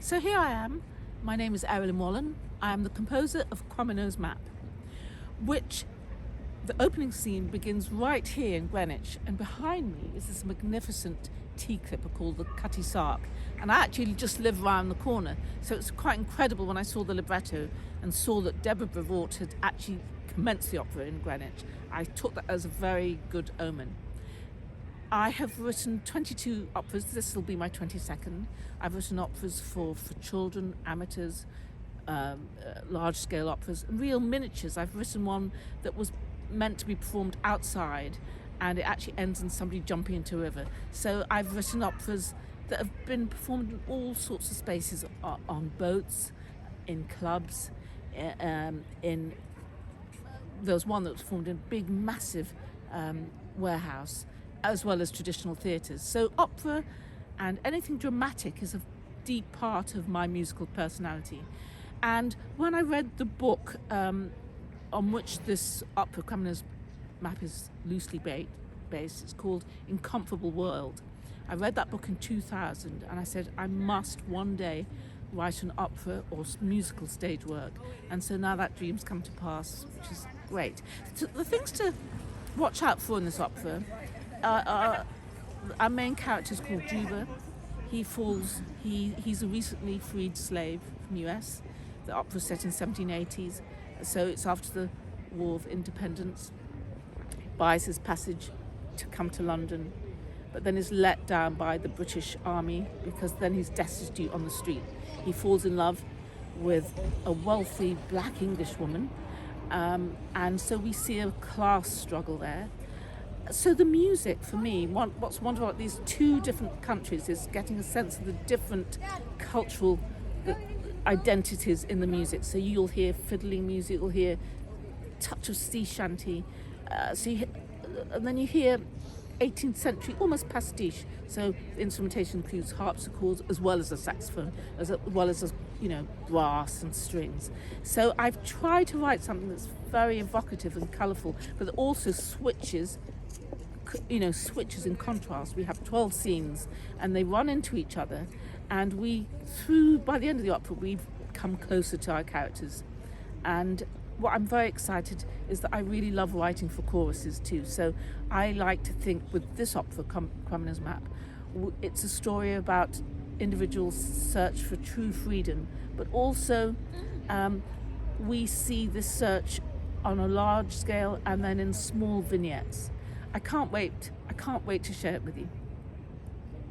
So here I am. My name is Errollyn Wallen. I am the composer of Quamino's map, which the opening scene begins right here in Greenwich, and behind me is this magnificent tea clipper called the Cutty Sark, and I actually just live around the corner, so it's quite incredible when I saw the libretto and saw that Deborah Brevoort had actually commenced the opera in Greenwich. I took that as a very good omen. I have written 22 operas. This will be my 22nd. I've written operas for children, amateurs, large-scale operas, and real miniatures. I've written one that was meant to be performed outside, and it actually ends in somebody jumping into a river. So I've written operas that have been performed in all sorts of spaces, on boats, in clubs, in there was one that was performed in a big, massive warehouse, as well as traditional theatres. So opera and anything dramatic is a deep part of my musical personality. And when I read the book on which this opera, Quamino's map, is loosely based, it's called Incomparable World. I read that book in 2000 and I said, I must one day write an opera or musical stage work. And so now that dream's come to pass, which is great. So the things to watch out for in this opera, our main character is called Juba. He's a recently freed slave from the US. The opera is set in 1780s, so it's after the War of Independence. Buys his passage to come to London, but then is let down by the British Army because then he's destitute on the street. He falls in love with a wealthy black English woman, and so we see a class struggle there. So the music, for me, what's wonderful about these two different countries is getting a sense of the different cultural identities in the music. So you'll hear fiddling music, you'll hear touch of sea shanty, and then you hear 18th century, almost pastiche. So the instrumentation includes harpsichords as well as a saxophone, as well as brass and strings. So I've tried to write something that's very evocative and colourful, but that also switches in contrast. We have 12 scenes and they run into each other, and by the end of the opera we've come closer to our characters. And what I'm very excited is that I really love writing for choruses too. So I like to think with this opera, Quamino's Map, it's a story about individuals' search for true freedom, but also we see this search on a large scale and then in small vignettes. I can't wait to share it with you.